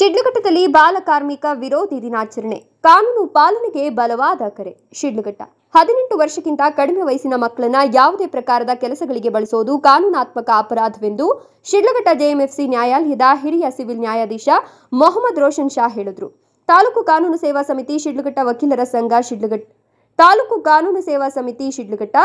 ಶಿಡ್ಲಘಟ್ಟದಲ್ಲಿ ಬಾಲ ಕಾರ್ಮಿಕ ವಿರೋಧಿ ದಿನಾಚರಣೆ, ಕಾನೂನು ಪಾಲನೆಗೆ ಬಲವಾದ ಕರೆ. ಶಿಡ್ಲಘಟ್ಟ 18 ವರ್ಷಕ್ಕಿಂತ ಕಡಿಮೆ ವಯಸ್ಸಿನ ಮಕ್ಕಳನ್ನ ಯಾವುದೇ ಪ್ರಕಾರದ ಕೆಲಸಗಳಿಗೆ ಬಳಸೋದು ಕಾನೂನಾತ್ಮಕ ಅಪರಾಧವೆಂದು ಶಿಡ್ಲಘಟ್ಟ ಜೆಎಂಎಫ್ಸಿ ನ್ಯಾಯಾಲಯದ ಹಿರಿಯ ಸಿವಿಲ್ ನ್ಯಾಯಾಧೀಶ ಮೊಹಮ್ಮದ್ ರೋಷನ್ ಶಾ ಹೇಳಿದರು. ತಾಲೂಕು ಕಾನೂನು ಸೇವಾ ಸಮಿತಿ ಶಿಡ್ಲಘಟ್ಟ ವಕೀಲರ ಸಂಘ ಶಿಡ್ಲಘಟ್ಟ ತಾಲೂಕು ಕಾನೂನು ಸೇವಾ ಸಮಿತಿ ಶಿಡ್ಲಘಟ್ಟ,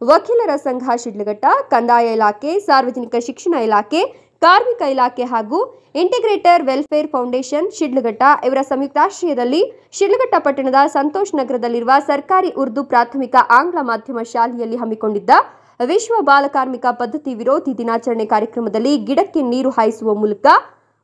ವಕೀಲರ ಸಂಘ ಶಿಡ್ಲಘಟ್ಟ, ಕಂದಾಯ ಇಲಾಖೆ, ಸಾರ್ವಜನಿಕ ಶಿಕ್ಷಣ ಇಲಾಖೆ, ಕಾರ್ಮಿಕ ಇಲಾಖೆ ಹಾಗೂ ಇಂಟಿಗ್ರೇಟರ್ ವೆಲ್ಫೇರ್ ಫೌಂಡೇಶನ್ ಶಿಡ್ಲಘಟ್ಟ ಇವರ ಸಂಯುಕ್ತಾಶ್ರಯದಲ್ಲಿ ಶಿಡ್ಲಘಟ್ಟ ಪಟ್ಟಣದ ಸಂತೋಷ್ ನಗರದಲ್ಲಿರುವ ಸರ್ಕಾರಿ ಉರ್ದು ಪ್ರಾಥಮಿಕ ಆಂಗ್ಲ ಮಾಧ್ಯಮ ಶಾಲೆಯಲ್ಲಿ ಹಮ್ಮಿಕೊಂಡಿದ್ದ ವಿಶ್ವ ಬಾಲಕಾರ್ಮಿಕ ಪದ್ಧತಿ ವಿರೋಧಿ ದಿನಾಚರಣೆ ಕಾರ್ಯಕ್ರಮದಲ್ಲಿ ಗಿಡಕ್ಕೆ ನೀರು ಹಾಯಿಸುವ ಮೂಲಕ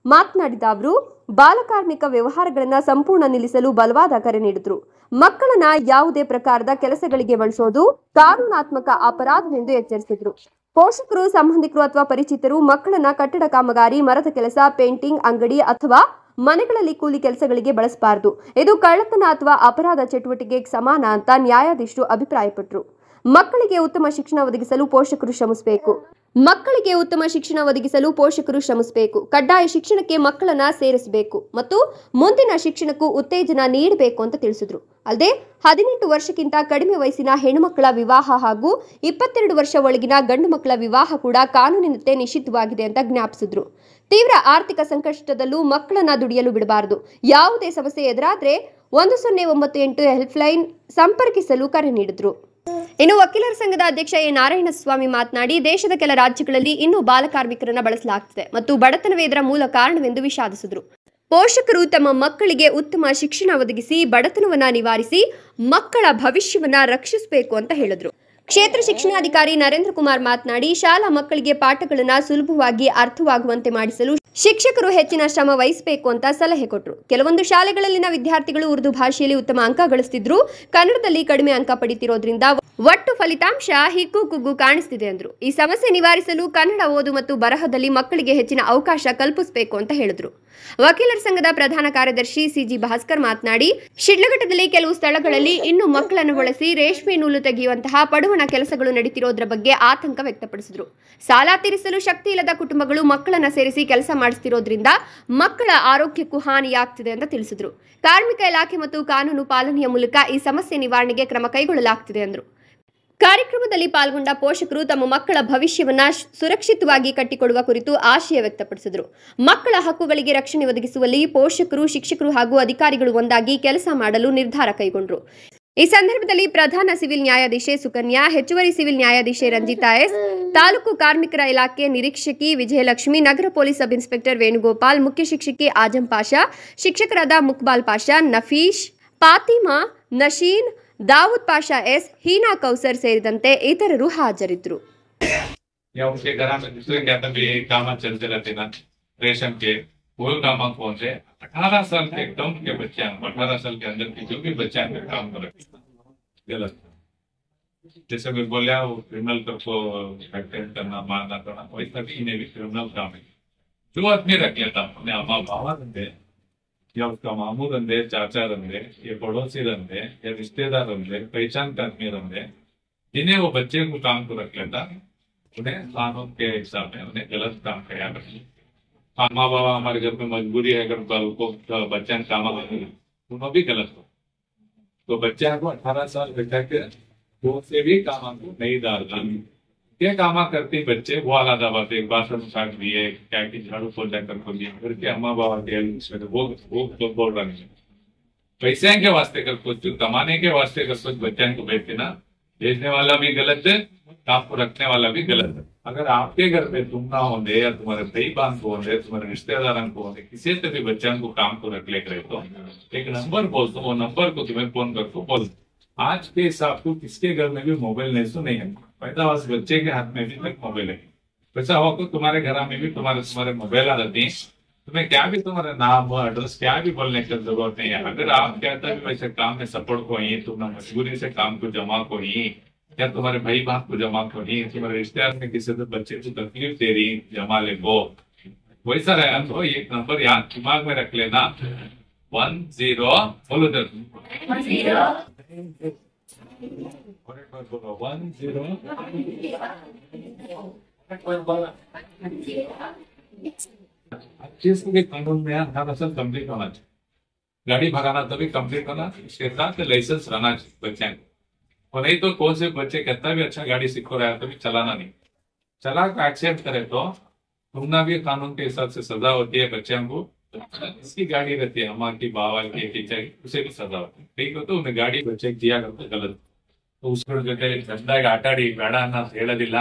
ಮಾತನಾಡಿದ ಅವರು, ಬಾಲಕಾರ್ಮಿಕ ವ್ಯವಹಾರಗಳನ್ನು ಸಂಪೂರ್ಣ ನಿಲ್ಲಿಸಲು ಬಲವಾದ ಕರೆ ನೀಡಿದರು. ಮಕ್ಕಳನ್ನ ಯಾವುದೇ ಪ್ರಕಾರದ ಕೆಲಸಗಳಿಗೆ ಬಳಸೋದು ಕಾನೂನಾತ್ಮಕ ಅಪರಾಧವೆಂದು ಎಚ್ಚರಿಸಿದರು. ಪೋಷಕರು, ಸಂಬಂಧಿಕರು ಅಥವಾ ಪರಿಚಿತರು ಮಕ್ಕಳನ್ನ ಕಟ್ಟಡ ಕಾಮಗಾರಿ, ಮರದ ಕೆಲಸ, ಪೇಂಟಿಂಗ್ ಅಂಗಡಿ ಅಥವಾ ಮನೆಗಳಲ್ಲಿ ಕೂಲಿ ಕೆಲಸಗಳಿಗೆ ಬಳಸಬಾರದು. ಇದು ಕಳ್ಳತನ ಅಥವಾ ಅಪರಾಧ ಚಟುವಟಿಕೆಗೆ ಸಮಾನ ಅಂತ ನ್ಯಾಯಾಧೀಶರು ಅಭಿಪ್ರಾಯಪಟ್ಟರು. ಮಕ್ಕಳಿಗೆ ಉತ್ತಮ ಶಿಕ್ಷಣ ಒದಗಿಸಲು ಪೋಷಕರು ಶ್ರಮಿಸಬೇಕು. ಕಡ್ಡಾಯ ಶಿಕ್ಷಣಕ್ಕೆ ಮಕ್ಕಳನ್ನ ಸೇರಿಸಬೇಕು ಮತ್ತು ಮುಂದಿನ ಶಿಕ್ಷಣಕ್ಕೂ ಉತ್ತೇಜನ ನೀಡಬೇಕು ಅಂತ ತಿಳಿಸಿದ್ರು. ಅಲ್ಲದೆ 18 ವರ್ಷಕ್ಕಿಂತ ಕಡಿಮೆ ವಯಸ್ಸಿನ ಹೆಣ್ಣುಮಕ್ಕಳ ವಿವಾಹ ಹಾಗೂ 22 ವರ್ಷ ಒಳಗಿನ ಗಂಡು ಮಕ್ಕಳ ವಿವಾಹ ಕೂಡ ಕಾನೂನಿನಂತೆ ನಿಷಿದ್ಧವಾಗಿದೆ ಅಂತ ಜ್ಞಾಪಿಸಿದ್ರು. ತೀವ್ರ ಆರ್ಥಿಕ ಸಂಕಷ್ಟದಲ್ಲೂ ಮಕ್ಕಳನ್ನ ದುಡಿಯಲು ಬಿಡಬಾರದು. ಯಾವುದೇ ಸಮಸ್ಯೆ ಎದುರಾದ್ರೆ 1098 ಹೆಲ್ಪ್ಲೈನ್ ಸಂಪರ್ಕಿಸಲು ಕರೆ ನೀಡಿದ್ರು. ಇನ್ನು ವಕೀಲರ ಸಂಘದ ಅಧ್ಯಕ್ಷ ಎ ನಾರಾಯಣಸ್ವಾಮಿ ಮಾತನಾಡಿ, ದೇಶದ ಕೆಲ ರಾಜ್ಯಗಳಲ್ಲಿ ಇನ್ನೂ ಬಾಲಕಾರ್ಮಿಕರನ್ನ ಬಳಸಲಾಗುತ್ತಿದೆ ಮತ್ತು ಬಡತನವೇ ಇದರ ಮೂಲ ಕಾರಣವೆಂದು ವಿಷಾದಿಸಿದರು. ಪೋಷಕರು ತಮ್ಮ ಮಕ್ಕಳಿಗೆ ಉತ್ತಮ ಶಿಕ್ಷಣ ಒದಗಿಸಿ ಬಡತನವನ್ನ ನಿವಾರಿಸಿ ಮಕ್ಕಳ ಭವಿಷ್ಯವನ್ನ ರಕ್ಷಿಸಬೇಕು ಅಂತ ಹೇಳಿದ್ರು. ಕ್ಷೇತ್ರ ಶಿಕ್ಷಣಾಧಿಕಾರಿ ನರೇಂದ್ರ ಕುಮಾರ್ ಮಾತನಾಡಿ, ಶಾಲಾ ಮಕ್ಕಳಿಗೆ ಪಾಠಗಳನ್ನ ಸುಲಭವಾಗಿ ಅರ್ಥವಾಗುವಂತೆ ಮಾಡಿಸಲು ಶಿಕ್ಷಕರು ಹೆಚ್ಚಿನ ಶ್ರಮ ವಹಿಸಬೇಕು ಅಂತ ಸಲಹೆ ಕೊಟ್ಟರು. ಕೆಲವೊಂದು ಶಾಲೆಗಳಲ್ಲಿನ ವಿದ್ಯಾರ್ಥಿಗಳು ಉರ್ದು ಭಾಷೆಯಲ್ಲಿ ಉತ್ತಮ ಅಂಕ ಗಳಿಸುತ್ತಿದ್ರು, ಕನ್ನಡದಲ್ಲಿ ಕಡಿಮೆ ಅಂಕ ಪಡೆಯುತ್ತಿರೋದ್ರಿಂದ ಒಟ್ಟು ಫಲಿತಾಂಶ ಹಿಗ್ಗುಗುಗ್ಗು ಕಾಣಿಸ್ತಿದೆ ಎಂದರು. ಈ ಸಮಸ್ಯೆ ನಿವಾರಿಸಲು ಕನ್ನಡ ಓದು ಮತ್ತು ಬರಹದಲ್ಲಿ ಮಕ್ಕಳಿಗೆ ಹೆಚ್ಚಿನ ಅವಕಾಶ ಕಲ್ಪಿಸಬೇಕು ಅಂತ ಹೇಳಿದ್ರು. ವಕೀಲರ ಸಂಘದ ಪ್ರಧಾನ ಕಾರ್ಯದರ್ಶಿ ಸಿಜಿ ಭಾಸ್ಕರ್ ಮಾತನಾಡಿ, ಶಿಡ್ಲಘಟ್ಟದಲ್ಲಿ ಕೆಲವು ಸ್ಥಳಗಳಲ್ಲಿ ಇನ್ನೂ ಮಕ್ಕಳನ್ನು ಬಳಸಿ ರೇಷ್ಮೆ ನೂಲು ತೆಗೆಯುವಂತಹ ಪಡುವಣ ಕೆಲಸಗಳು ನಡೀತಿರೋದ್ರ ಬಗ್ಗೆ ಆತಂಕ ವ್ಯಕ್ತಪಡಿಸಿದರು. ಸಾಲ ತೀರಿಸಲು ಶಕ್ತಿ ಇಲ್ಲದ ಕುಟುಂಬಗಳು ಮಕ್ಕಳನ್ನ ಸೇರಿಸಿ ಕೆಲಸ ಮಾಡಿಸ್ತಿರೋದ್ರಿಂದ ಮಕ್ಕಳ ಆರೋಗ್ಯಕ್ಕೂ ಹಾನಿಯಾಗ್ತಿದೆ ಅಂತ ತಿಳಿಸಿದರು. ಕಾರ್ಮಿಕ ಇಲಾಖೆ ಮತ್ತು ಕಾನೂನು ಪಾಲನೆಯ ಮೂಲಕ ಈ ಸಮಸ್ಯೆ ನಿವಾರಣೆಗೆ ಕ್ರಮ ಕೈಗೊಳ್ಳಲಾಗುತ್ತಿದೆ ಎಂದರು. ಕಾರ್ಯಕ್ರಮದಲ್ಲಿ ಪಾಲ್ಗೊಂಡ ಪೋಷಕರು ತಮ್ಮ ಮಕ್ಕಳ ಭವಿಷ್ಯವನ್ನ ಸುರಕ್ಷಿತವಾಗಿ ಕಟ್ಟಿಕೊಡುವ ಕುರಿತು ಆಶಯ ವ್ಯಕ್ತಪಡಿಸಿದರು. ಮಕ್ಕಳ ಹಕ್ಕುಗಳಿಗೆ ರಕ್ಷಣೆ ಒದಗಿಸುವಲ್ಲಿ ಪೋಷಕರು, ಶಿಕ್ಷಕರು ಹಾಗೂ ಅಧಿಕಾರಿಗಳು ಒಂದಾಗಿ ಕೆಲಸ ಮಾಡಲು ನಿರ್ಧಾರ ಕೈಗೊಂಡರು. ಈ ಸಂದರ್ಭದಲ್ಲಿ ಪ್ರಧಾನ ಸಿವಿಲ್ ನ್ಯಾಯಾಧೀಶೆ ಸುಕನ್ಯಾ, ಹೆಚ್ಚುವರಿ ಸಿವಿಲ್ ನ್ಯಾಯಾಧೀಶೆ ರಂಜಿತಾ ಎಸ್, ತಾಲೂಕು ಕಾರ್ಮಿಕರ ಇಲಾಖೆ ನಿರೀಕ್ಷಕಿ ವಿಜಯಲಕ್ಷ್ಮಿ, ನಗರ ಪೊಲೀಸ್ ಸಬ್ ಇನ್ಸ್ಪೆಕ್ಟರ್ ವೇಣುಗೋಪಾಲ್, ಮುಖ್ಯ ಶಿಕ್ಷಕಿ ಆಜಂ ಪಾಷಾ, ಶಿಕ್ಷಕರಾದ ಮುಕ್ಬಾಲ್ ಪಾಷಾ, ನಫೀಶ್, ಫಾತಿಮಾ, ನಶೀನ್, ದಾವೂದ್ ಪಾಷಾ ಎಸ್, ಹೀನಾ ಕೌಸರ್ ಸೇರಿದಂತೆ ಇತರರು ಹಾಜರಿದ್ದರು. वो काम कौन से 18 साल के कम के बच्चे, 18 साल के अंदर के जो भी बच्चे काम कर रहे गलत. जैसे मैं बोलिया वो क्रिमिनल को एक्टेंट करना, मारना करना, वैसा भी इन्हें भी क्रिमिनल काम है. जो आदमी रख लेता अपने अम्मा बाबा रंधे या उसका मामू रंधे, चाचा रंधे, ये पड़ोसी रंधे या रिश्तेदार रंधे, पहचान का आदमी रंधे, जिन्हें वो बच्चे को काम को रख लेता, उन्हें कानून के हिसाब में उन्हें गलत काम किया करते. माँ बाबा हमारे घर में मजबूरी है, अगर कल को बच्चा काम उन्होंने भी गलत हो तो बच्चा को 18 साल बैठा के वो से भी काम को नहीं डालना. क्या काम करते बच्चे वो आला दबाते, एक बाथरूम साट दिए, क्या कि झाड़ू पोछा कर दिए, घर के अम्मा बाबा के वो तो बोल रहे हैं पैसे के वास्ते कर कुछ कमाने के वास्ते कर कुछ बच्चा को भेजते ना, भेजने वाला भी गलत है, काम को रखने वाला भी गलत है. अगर आपके घर पे तुम ना होंगे या तुम्हारे भाई बहन को होंगे, तुम्हारे रिश्तेदार को होंगे, किसी से भी बच्चों को काम को रख ले करे तो एक नंबर बोल दो, वो नंबर को तुम्हें फोन कर दो बोल. आज के हिसाब को किसके घर में भी मोबाइल नहीं तो नहीं है, पैदा बस बच्चे के हाथ में भी तक मोबाइल है. वैसा हो तो तुम्हारे घर में भी तुम्हारे मोबाइल आ जाती है, तुम्हें क्या भी तुम्हारा नाम एड्रेस क्या भी बोलने की जरूरत नहीं है. अगर आप कहता भी वैसे काम में सपोर्ट को ही, तुमने मजबूरी से काम को जमा को ही या तुम्हारे भाई बहन को जमा को ही, तुम्हारे रिश्तेदार में किसी तो बच्चे को तकलीफ दे रही जमा ले वो वैसा रहे तो एक नंबर याद दिमाग में रख लेना 10 बोलो 10 10 हर चीज के कानून में 18 साल कंप्लीट होना चाहिए। गाड़ी भगाना तभी कंप्लीट होना, इसके साथ लाइसेंस रहना चाहिए बच्चे को। और नहीं तो कौन से बच्चे कितना भी अच्छा गाड़ी सीखो रहा है तभी चलाना नहीं, चला को एक्सेप्ट करे तो तुमना भी कानून के हिसाब से सजा होती है बच्चों को। इसकी गाड़ी रहती है अम्मा की, बाबा की, टीचर की, उसे भी सजा होती है। ठीक हो तो उन्हें गाड़ी बच्चे दिया करते गलत, तो उसರ ಜೊತೆ ಚಂದಾಗಿ ಆಟಾಡಿ ಬೇಡ ಅನ್ನೋದು ಹೇಳೋದಿಲ್ಲ.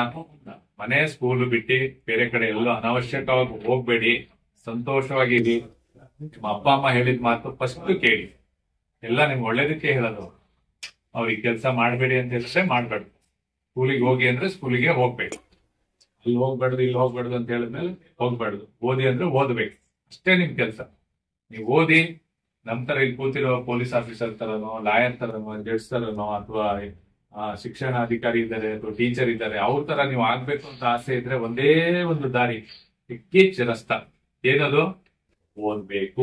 ಮನೆ ಸ್ಕೂಲ್ ಬಿಟ್ಟು ಬೇರೆ ಕಡೆ ಎಲ್ಲೋ ಅನಾವಶ್ಯಕವಾಗಿ ಹೋಗ್ಬೇಡಿ, ಸಂತೋಷವಾಗಿರಿ. ನಿಮ್ಮ ಅಪ್ಪ ಅಮ್ಮ ಹೇಳಿದ ಮಾತು ಫಸ್ಟ್ ಕೇಳಿ, ಎಲ್ಲ ನಿಮ್ಗೆ ಒಳ್ಳೇದಕ್ಕೆ ಹೇಳೋದು. ಅವ್ರಿಗೆ ಕೆಲಸ ಮಾಡಬೇಡಿ ಅಂತ ಹೇಳಿದ್ರೆ ಮಾಡ್ಬೇಡ್ದು, ಸ್ಕೂಲಿಗೆ ಹೋಗಿ ಅಂದ್ರೆ ಸ್ಕೂಲಿಗೆ ಹೋಗ್ಬೇಕು, ಇಲ್ಲಿ ಹೋಗ್ಬಾರ್ದು ಇಲ್ಲಿ ಹೋಗ್ಬಾರ್ದು ಅಂತ ಹೇಳಿದ್ಮೇಲೆ ಹೋಗ್ಬಾರ್ದು. ಓದಿ ಅಂದ್ರೆ ಓದ್ಬೇಕು, ಅಷ್ಟೇ ನಿಮ್ ಕೆಲಸ. ನೀವು ಓದಿ ನಮ್ ತರ ಇಲ್ಲಿ ಕೂತಿರೋ ಪೊಲೀಸ್ ಆಫೀಸರ್ ತರನೋ, ಲಾಯರ್ ತರನೋ, ಜಡ್ಜ್ ತರನೋ, ಅಥವಾ ಶಿಕ್ಷಣ ಅಧಿಕಾರಿ ಇದ್ದಾರೆ ಅಥವಾ ಟೀಚರ್ ಇದ್ದಾರೆ ಅವ್ರ ತರ ನೀವು ಆಗ್ಬೇಕು ಅಂತ ಆಸೆ ಇದ್ರೆ ಒಂದೇ ಒಂದು ದಾರಿ, ಇತ್ತೀಚ್ ರಸ್ತಾ, ಏನದು ಓದ್ಬೇಕು.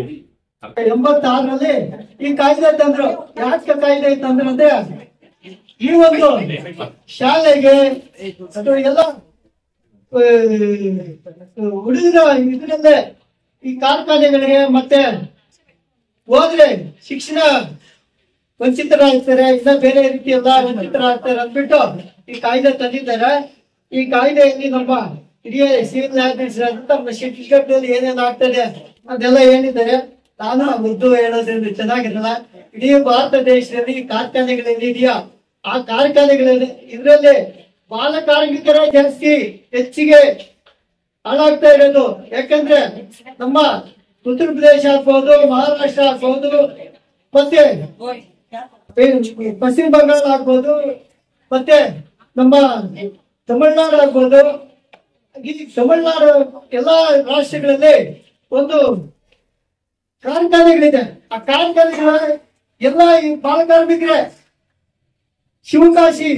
86ರಲ್ಲಿ ಈ ಕಾಯ್ದೆ ತಂದ್ರು. ಯಾಕೆ ಕಾಯ್ದೆ ತಂದ್ರಂದ್ರೆ ಈ ಒಂದು ಶಾಲೆಗೆ ಅಥವಾ ಎಲ್ಲ ಹುಡುಗರ ಇದರಲ್ಲೇ ಈ ಕಾರ್ಖಾನೆಗಳಿಗೆ ಮತ್ತೆ ಹೋದ್ರೆ ಶಿಕ್ಷಣ ವಂಚಿತರಾಗ್ತಾರೆ, ಇಲ್ಲ ಬೇರೆ ರೀತಿ ಎಲ್ಲ ವಂಚಿತರಾಗ್ತಾರೆ ಅಂದ್ಬಿಟ್ಟು ಈ ಕಾಯ್ದೆ ತಂದಿದ್ದಾರೆ. ಈ ಕಾಯ್ದೆಯಲ್ಲಿ ನಮ್ಮ ಹಿರಿಯ ಸಿವಿಲ್ ನ್ಯಾಯಾಧೀಶರಾದ ನಮ್ಮ ಶೆಟ್ಟಿಗಟ್ಟಲ್ಲಿ ಏನೇನು ಆಗ್ತದೆ ಅದೆಲ್ಲ ಹೇಳಿದ್ದಾರೆ. ನಾನು ಉರ್ದು ಹೇಳೋದ್ರಿಂದ ಚೆನ್ನಾಗಿರಲ್ಲ. ಇಡೀ ಭಾರತ ದೇಶದಲ್ಲಿ ಕಾರ್ಖಾನೆಗಳಲ್ಲಿ ಇದೆಯಾ, ಆ ಕಾರ್ಖಾನೆಗಳಲ್ಲಿ ಇದರಲ್ಲಿ ಬಾಲ ಕಾರ್ಮಿಕರ ಜಾಸ್ತಿ ಹೆಚ್ಚಿಗೆ ಹಾಳಾಗ್ತಾ ಇರೋದು. ಯಾಕಂದ್ರೆ ನಮ್ಮ ಉತ್ತರ ಪ್ರದೇಶ ಆಗ್ಬಹುದು, ಮಹಾರಾಷ್ಟ್ರ ಆಗ್ಬಹುದು, ಮತ್ತೆ ಪಶ್ಚಿಮ ಬಂಗಾಳ ಆಗ್ಬೋದು, ಮತ್ತೆ ನಮ್ಮ ತಮಿಳುನಾಡು ಆಗ್ಬೋದು. ಈ ತಮಿಳುನಾಡು ಎಲ್ಲಾ ರಾಷ್ಟ್ರಗಳಲ್ಲಿ ಒಂದು ಕಾರ್ಖಾನೆಗಳಿದೆ. ಆ ಕಾರ್ಖಾನೆಗಳ ಎಲ್ಲ ಈ ಬಾಲ ಕಾರ್ಮಿಕರೇ. ಶಿವಕಾಶಿ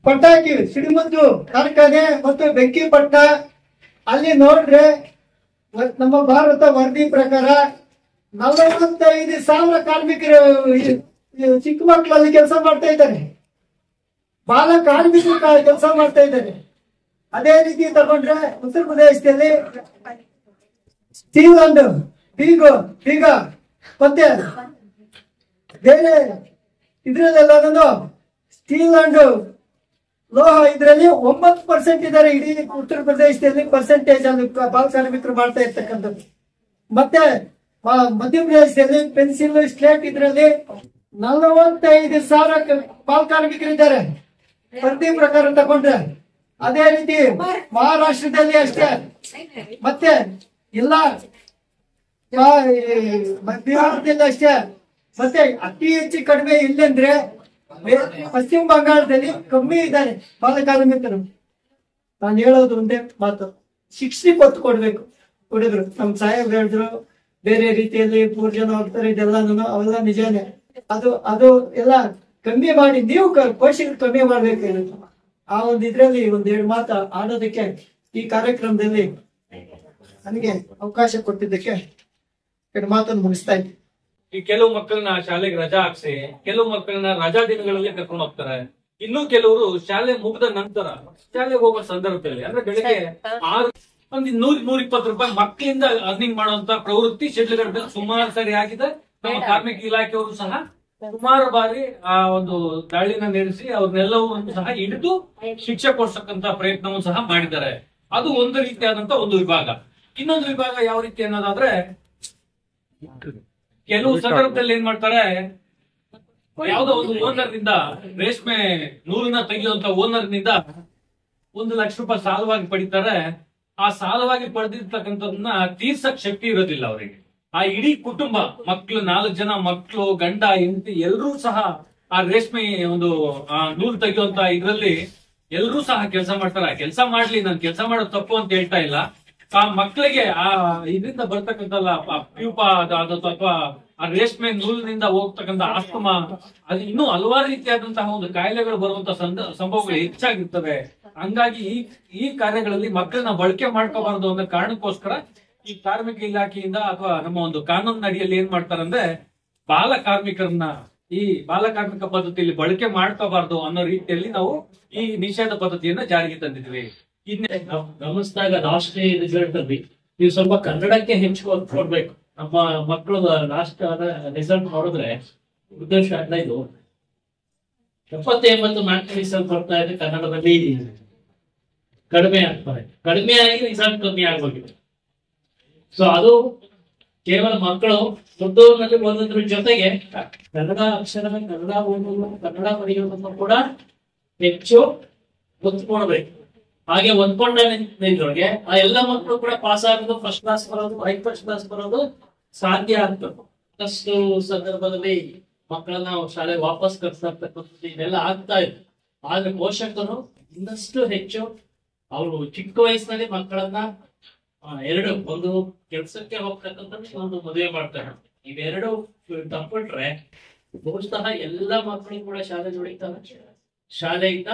ಪಟಾಕಿ ಸಿಡಿಮದ್ದು ಕಾರ್ಖಾನೆ ಮತ್ತು ಬೆಂಕಿಪಟ್ಟಣ ಅಲ್ಲಿ ನೋಡಿದ್ರೆ ನಮ್ಮ ಭಾರತ ವರದಿ ಪ್ರಕಾರ 45,000 ಕಾರ್ಮಿಕರು ಚಿಕ್ಕ ಮಕ್ಕಳಲ್ಲಿ ಕೆಲಸ ಮಾಡ್ತಾ ಇದ್ದಾರೆ, ಬಾಲ ಕಾರ್ಮಿಕರು ಕೆಲಸ ಮಾಡ್ತಾ ಇದ್ದಾರೆ. ಅದೇ ರೀತಿ ತಗೊಂಡ್ರೆ ಉತ್ತರ ಪ್ರದೇಶದಲ್ಲಿ ಸ್ಟೀಲ್ ಅಂಡ್ ಬೀಗ ಮತ್ತೆ ಬೇರೆ ಇದ್ರಲ್ಲೆಲ್ಲ ಸ್ಟೀಲ್ ಅಂಡ್ ಲೋಹ ಇದರಲ್ಲಿ 9% ಇದ್ದಾರೆ ಇಡೀ ಉತ್ತರ ಪ್ರದೇಶದಲ್ಲಿ ಪರ್ಸೆಂಟೇಜ್ ಅಲ್ಲಿ ಬಾಲ ಕಾರ್ಮಿಕರು ಮಾಡ್ತಾ ಇರ್ತಕ್ಕಂಥದ್ದು. ಮತ್ತೆ ಮಧ್ಯಪ್ರದೇಶದಲ್ಲಿ ಪೆನ್ಸಿಲ್ ಸ್ಲೇಟ್ ಇದರಲ್ಲಿ 45,000 ಬಾಲ ಕಾರ್ಮಿಕರಿದ್ದಾರೆ ವರದಿ ಪ್ರಕಾರ ತಗೊಂಡ್ರೆ. ಅದೇ ರೀತಿ ಮಹಾರಾಷ್ಟ್ರದಲ್ಲಿ ಅಷ್ಟೇ, ಮತ್ತೆ ಎಲ್ಲ ಬಿಹಾರದಲ್ಲಿ ಅಷ್ಟೇ. ಮತ್ತೆ ಅತಿ ಹೆಚ್ಚು ಕಡಿಮೆ ಇಲ್ಲಂದ್ರೆ ಪಶ್ಚಿಮ ಬಂಗಾಳದಲ್ಲಿ ಕಮ್ಮಿ ಇದ್ದಾರೆ ಬಾಲ ಕಾರ್ಮಿಕರು. ನಾನು ಹೇಳೋದು ಒಂದೇ ಮಾತು, ಶಿಕ್ಷೆ ಕೊಟ್ಟು ಕೊಡ್ಬೇಕು ಹುಡುಗರು. ನಮ್ ಸಾಹೇಬ್ ಹೇಳಿದ್ರು ಬೇರೆ ರೀತಿಯಲ್ಲಿ 3 ಜನ ಹೋಗ್ತಾರೆ, ಇದೆಲ್ಲ ಅವೆಲ್ಲ ನಿಜಾನೇ. ಅದು ಎಲ್ಲ ಕಮ್ಮಿ ಮಾಡಿ ನೀವು ಪೋಷಕರು ಕಮ್ಮಿ ಮಾಡ್ಬೇಕು. ಆ ಒಂದು ಇದ್ರಲ್ಲಿ 1-2 ಮಾತು ಆಡೋದಕ್ಕೆ ಈ ಕಾರ್ಯಕ್ರಮದಲ್ಲಿ ನನಗೆ ಅವಕಾಶ ಕೊಟ್ಟಿದ್ದಕ್ಕೆ 2 ಮಾತನ್ನು ಮುಗಿಸ್ತಾ ಇದ್ದೀನಿ. ಈ ಕೆಲವು ಮಕ್ಕಳನ್ನ ಶಾಲೆಗೆ ರಜಾ ಹಾಕ್ಸಿ, ಕೆಲವು ಮಕ್ಕಳನ್ನ ರಜಾ ದಿನಗಳಲ್ಲಿ ಕರ್ಕೊಂಡು ಹೋಗ್ತಾರೆ. ಇನ್ನು ಕೆಲವರು ಶಾಲೆ ಮುಗಿದ ನಂತರ ಶಾಲೆಗೆ ಹೋಗೋ ಸಂದರ್ಭದಲ್ಲಿ ಅಂದ್ರೆ ಬೆಳಿಗ್ಗೆ 6 ಒಂದು 100-120 ರೂಪಾಯಿ ಮಕ್ಕಳಿಂದ ಅರ್ನಿಂಗ್ ಮಾಡುವಂತ ಪ್ರವೃತ್ತಿ ಶಿಡ್ಲಘಟ್ಟದಲ್ಲಿ ಸುಮಾರು ಸರಿ ಆಗಿದೆ. ನಮ್ಮ ಕಾರ್ಮಿಕ ಇಲಾಖೆಯವರು ಸಹ ಸುಮಾರು ಬಾರಿ ಆ ಒಂದು ದಾಳಿನ ನಡೆಸಿ ಅವ್ರನ್ನೆಲ್ಲವನ್ನೂ ಸಹ ಹಿಡಿದು ಶಿಕ್ಷೆ ಕೊಡ್ಸಕ್ಕಂತ ಪ್ರಯತ್ನವೂ ಸಹ ಮಾಡಿದ್ದಾರೆ. ಅದು ಒಂದು ರೀತಿಯಾದಂತ ಒಂದು ವಿಭಾಗ. ಇನ್ನೊಂದು ವಿಭಾಗ ಯಾವ ರೀತಿ ಅನ್ನೋದಾದ್ರೆ, ಕೆಲವು ಸಂದರ್ಭದಲ್ಲಿ ಏನ್ ಮಾಡ್ತಾರೆ, ಯಾವುದೋ ಒಂದು ಓನರ್ ನಿಂದ ರೇಷ್ಮೆ ನೂರನ್ನ ತೆಗೆಯುವಂತ ಓನರ್ ನಿಂದ 1 ಲಕ್ಷ ರೂಪಾಯಿ ಸಾಲವಾಗಿ ಪಡಿತಾರೆ. ಆ ಸಾಲವಾಗಿ ಪಡೆದಿರ್ತಕ್ಕಂಥದನ್ನ ತೀರ್ಸಕ್ ಶಕ್ತಿ ಇರೋದಿಲ್ಲ ಅವರಿಗೆ. ಆ ಇಡೀ ಕುಟುಂಬ, ಮಕ್ಕಳು 4 ಜನ ಮಕ್ಕಳು, ಗಂಡ ಹೆಂಡತಿ ಎಲ್ಲರೂ ಸಹ ಆ ರೇಷ್ಮೆ ಒಂದು ನೂಲು ತೆಗೆಯುವಂತ ಇದ್ರಲ್ಲಿ ಎಲ್ಲರೂ ಸಹ ಕೆಲಸ ಮಾಡ್ತಾರೆ. ಕೆಲಸ ಮಾಡ್ಲಿ, ನಾನು ಕೆಲಸ ಮಾಡೋದು ತಪ್ಪು ಅಂತ ಹೇಳ್ತಾ ಇಲ್ಲ. ಆ ಮಕ್ಕಳಿಗೆ ಆ ಇದರಿಂದ ಬರ್ತಕ್ಕಂಥಲ್ಲ ಪ್ಯೂಪ ಅಥವಾ ಆ ರೇಷ್ಮೆ ನೂಲಿನಿಂದ ಹೋಗ್ತಕ್ಕಂಥ ಆಸ್ತಮ, ಅದು ಇನ್ನೂ ಹಲವಾರು ರೀತಿಯಾದಂತಹ ಒಂದು ಕಾಯಿಲೆಗಳು ಬರುವಂತ ಸಂಭವಗಳು ಹೆಚ್ಚಾಗಿರ್ತವೆ. ಹಂಗಾಗಿ ಈ ಕಾರ್ಯಗಳಲ್ಲಿ ಮಕ್ಕಳನ್ನ ಬಳಕೆ ಮಾಡ್ಕೋಬಾರದು ಅನ್ನೋ ಕಾರಣಕ್ಕೋಸ್ಕರ ಈ ಕಾರ್ಮಿಕ ಇಲಾಖೆಯಿಂದ ಅಥವಾ ನಮ್ಮ ಒಂದು ಕಾನೂನಿನ ಅಡಿಯಲ್ಲಿ ಏನ್ ಮಾಡ್ತಾರಂದ್ರೆ, ಬಾಲ ಕಾರ್ಮಿಕರನ್ನ ಈ ಬಾಲ ಕಾರ್ಮಿಕ ಪದ್ಧತಿಯಲ್ಲಿ ಬಳಕೆ ಮಾಡ್ಕೋಬಾರ್ದು ಅನ್ನೋ ರೀತಿಯಲ್ಲಿ ನಾವು ಈ ನಿಷೇಧ ಪದ್ಧತಿಯನ್ನ ಜಾರಿಗೆ ತಂದಿದ್ವಿ. ಗಮನಿಸಿದಾಗ ರಾಷ್ಟ್ರೀಯ ರಿಸಲ್ಟ್ ಅಲ್ಲಿ ನೀವು ಸ್ವಲ್ಪ ಕನ್ನಡಕ್ಕೆ ಹೆಚ್ಚು ಒತ್ತು ಕೊಡ್ಬೇಕು. ನಮ್ಮ ಮಕ್ಕಳು ಲಾಸ್ಟ್ ರಿಸಲ್ಟ್ ನೋಡಿದ್ರೆ ಉದ್ದೇಶ 15 70-80 ಮಾರ್ಕ್ ರಿಸಲ್ಟ್ ಬರ್ತಾ ಇದೆ, ಕನ್ನಡದಲ್ಲಿ ಕಡಿಮೆ ಆಗ್ತಾರೆ. ಕಡಿಮೆ ಆಗಿ ರಿಸಲ್ಟ್ ಕಮ್ಮಿ ಆಗೋಗಿದೆ. ಸೊ ಅದು ಕೇವಲ ಮಕ್ಕಳು ಮುದ್ದೂರಿನಲ್ಲಿ ಓದೋದ್ರ ಜೊತೆಗೆ ಕನ್ನಡ ಅಕ್ಷರ, ಕನ್ನಡ ಓದೋದು, ಕನ್ನಡ ಬರೆಯೋದನ್ನು ಕೂಡ ಹೆಚ್ಚು ಒತ್ತು ಕೊಡ್ಬೇಕು. ಹಾಗೆ ಒಂದ್ಕೊಂಡ್ರೆ ಆ ಎಲ್ಲ ಮಕ್ಕಳು ಕೂಡ ಪಾಸ್ ಆಗೋದು, ಫಸ್ಟ್ ಕ್ಲಾಸ್ ಬರೋದು, ಫಸ್ಟ್ ಕ್ಲಾಸ್ ಬರೋದು ಸಾಧ್ಯ ಆಗ್ತದೆ. ಅಷ್ಟು ಸಂದರ್ಭದಲ್ಲಿ ಮಕ್ಕಳನ್ನ ಶಾಲೆಗೆ ವಾಪಸ್ ಕರ್ಸಾಗ್ತಕ್ಕಂಥದ್ದು ಇದೆಲ್ಲ ಆಗ್ತಾ ಇದೆ. ಆದ್ರೆ ಪೋಷಕರು ಇನ್ನಷ್ಟು ಹೆಚ್ಚು ಅವರು ಚಿಕ್ಕ ವಯಸ್ಸಿನಲ್ಲಿ ಮಕ್ಕಳನ್ನ ಒಂದು ಕೆಲ್ಸಕ್ಕೆ ಹೋಗ್ತಕ್ಕಂಥದ್ದು, ಒಂದು ಮದುವೆ ಮಾಡ್ತಾರೆ. ಇವೆರಡು ತಪ್ಪಿಟ್ರೆ ಬಹುಶಃ ಎಲ್ಲ ಮಕ್ಕಳು ಕೂಡ ಶಾಲೆ ಜೋಡಿತಾರೆ. ಶಾಲೆಯಿಂದ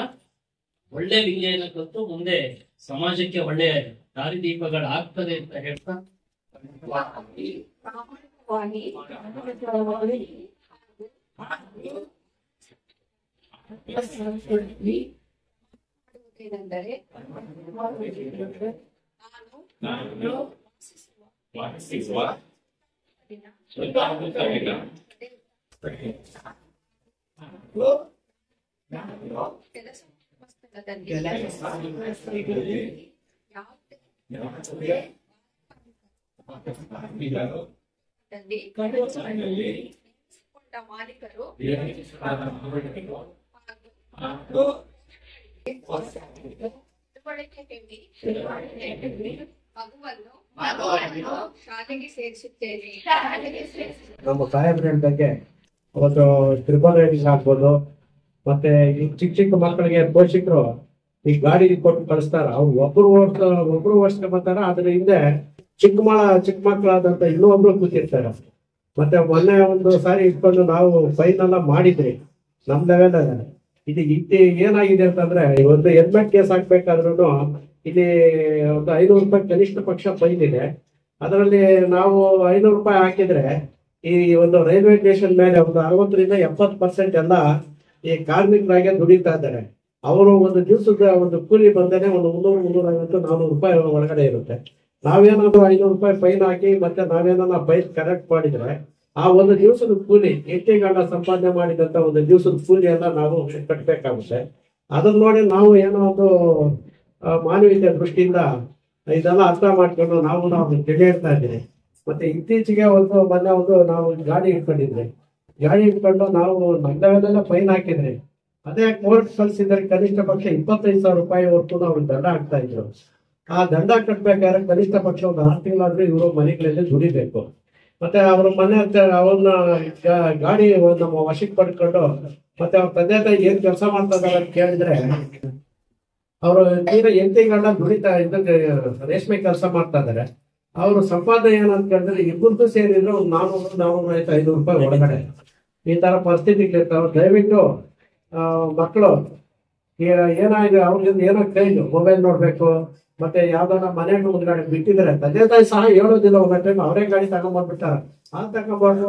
ಒಳ್ಳೆ ವಿದ್ಯೆಯನ್ನು ಕಲಿತು ಮುಂದೆ ಸಮಾಜಕ್ಕೆ ಒಳ್ಳೆ ದಾರಿದೀಪಗಳಾಗ್ತದೆ ಅಂತ ಹೇಳ್ತಾ ಏನೆಂದರೆ ಮಾಲೀಕರು ಮಗುವನ್ನು ಶಾಲೆಗೆ ಸೇರಿಸುತ್ತೇನೆ. ನಮ್ಮ ಸಾಹೇಬ್ರ ಬಗ್ಗೆ ಒಂದು ಟ್ರಿಬಲ್ ರೈಡಿಂಗ್ ಆಗ್ಬೋದು, ಮತ್ತೆ ಈ ಚಿಕ್ಕ ಚಿಕ್ಕ ಮಕ್ಕಳಿಗೆ ಪೋಷಕರು ಈ ಗಾಡಿ ಕೊಟ್ಟು ಕಳಿಸ್ತಾರ. ಅವ್ರು ಒಬ್ರು ಓಡಿಸ್ಕೊಂಬರ್ತಾರ. ಅದ್ರ ಹಿಂದೆ ಚಿಕ್ಕ ಮಕ್ಕಳಾದಂತ ಇನ್ನೊಬ್ರು ಕೂತಿರ್ತಾರ. ಮತ್ತೆ ಮೊನ್ನೆ ಒಂದು ಸಾರಿ ಇಟ್ಕೊಂಡು ನಾವು ಫೈನ್ ಎಲ್ಲ ಮಾಡಿದ್ರಿ ನಮ್ ಲೆವೆಲ್. ಇದು ಏನಾಗಿದೆ ಅಂತಂದ್ರೆ, ಒಂದು ಹೆಲ್ಮೆಟ್ ಕೇಸ್ ಹಾಕ್ಬೇಕಾದ್ರೂ ಇಲ್ಲಿ ಒಂದು 500 ರೂಪಾಯಿ ಕನಿಷ್ಠ ಪಕ್ಷ ಫೈನ್ ಇದೆ. ಅದರಲ್ಲಿ ನಾವು 500 ರೂಪಾಯಿ ಹಾಕಿದ್ರೆ ಈ ಒಂದು ರೈಲ್ವೆ ಸ್ಟೇಷನ್ ಮೇಲೆ ಒಂದು 60% 70% ಎಲ್ಲ ಈ ಕಾರ್ಮಿಕರಾಗೆ ದುಡಿತಾ ಇದ್ದಾರೆ. ಅವರು ಒಂದು ದಿವಸದ ಒಂದು ಕೂಲಿ ಬಂದೇನೆ ಒಂದು 300, 350, 400 ರೂಪಾಯಿ ಒಳಗಡೆ ಇರುತ್ತೆ. ನಾವೇನಾದ್ರು 500 ರೂಪಾಯಿ ಫೈನ್ ಹಾಕಿ ಮತ್ತೆ ನಾವೇನಾದ್ರು ಫೈನ್ ಕರೆಕ್ಟ್ ಮಾಡಿದ್ರೆ ಆ ಒಂದು ದಿವಸದ ಕೂಲಿ, 8 ಗಂಟೆ ಸಂಪಾದನೆ ಮಾಡಿದಂತ ಒಂದು ದಿವಸದ ಕೂಲಿ ಎಲ್ಲ ನಾವು ಕಟ್ಟಬೇಕಾಗುತ್ತೆ. ಅದನ್ನ ನೋಡಿ ನಾವು ಏನೋ ಒಂದು ಮಾನವೀಯತೆ ದೃಷ್ಟಿಯಿಂದ ಇದೆಲ್ಲ ಅರ್ಥ ಮಾಡ್ಕೊಂಡು ನಾವು ತಿಳಿತಾ ಇದ್ದೀವಿ. ಮತ್ತೆ ಇತ್ತೀಚೆಗೆ ಮೊನ್ನೆ ನಾವು ಗಾಡಿ ಇಟ್ಕೊಂಡು ನಾವು ನಮ್ಮದೆಲ್ಲ ಫೈನ್ ಹಾಕಿದ್ರಿ. ಅದೇ ಕೋರ್ಟ್ ಕಳಿಸಿದ್ರೆ ಕನಿಷ್ಠ ಪಕ್ಷ 25,000 ರೂಪಾಯಿವರೆಗೂ ಅವ್ರಿಗೆ ದಂಡ ಹಾಕ್ತಾ ಇದ್ರು. ಆ ದಂಡ ಕಟ್ಬೇಕಾದ್ರೆ ಕನಿಷ್ಠ ಪಕ್ಷ ಒಂದು 6 ತಿಂಗಳಾದ್ರೂ ಇವರು ಮನೆಗಳಲ್ಲಿ ದುಡಿಬೇಕು. ಮತ್ತೆ ಅವ್ರ ಮನೆ ಅವ್ರನ್ನ ಗಾಡಿ ನಮ್ಮ ವಶಕ್ಕೆ ಪಡ್ಕೊಂಡು ಮತ್ತೆ ಅವ್ರ ತಂದೆ ತಾಯಿ ಏನ್ ಕೆಲಸ ಮಾಡ್ತಾ ಇದಾರೆ ಅಂತ ಕೇಳಿದ್ರೆ, ಅವರು ತೀರಾ 8 ತಿಂಗಳ ದುಡಿತಾ ಇದ್ದಂಗೆ ರೇಷ್ಮೆ ಕೆಲಸ ಮಾಡ್ತಾ ಇದಾರೆ. ಅವ್ರ ಸಂಪಾದನೆ ಏನಂತ ಕೇಳಿದ್ರೆ ಇಬ್ಬರು ಸೇರಿದ್ರೆ ಒಂದು 400-450 ರೂಪಾಯಿ ಒಳಗಡೆ ಈ ತರ ಪರಿಸ್ಥಿತಿಗಳಿರ್ತಾವೆ. ದಯವಿಟ್ಟು ಮಕ್ಕಳು ಏನಾಗಿದೆ ಅವ್ರಿಂದ ಏನೋ ಕೈದು ಮೊಬೈಲ್ ನೋಡ್ಬೇಕು, ಮತ್ತೆ ಯಾವ್ದಾರ ಮನೆ ಮುಂದ್ಗಡೆ ಬಿಟ್ಟಿದ್ರೆ ತಂದೆ ತಾಯಿ ಸಹ ಹೇಳೋದಿಲ್ಲ. ಒಂದ್ ಟೈಮ್ ಅವರೇ ಗಾಡಿ ತಗೊಂಡ್ಬಂದ್ಬಿಟ್ಟಾರ. ಆ ತಗೊಂಡ್ಬಾರ್ದು.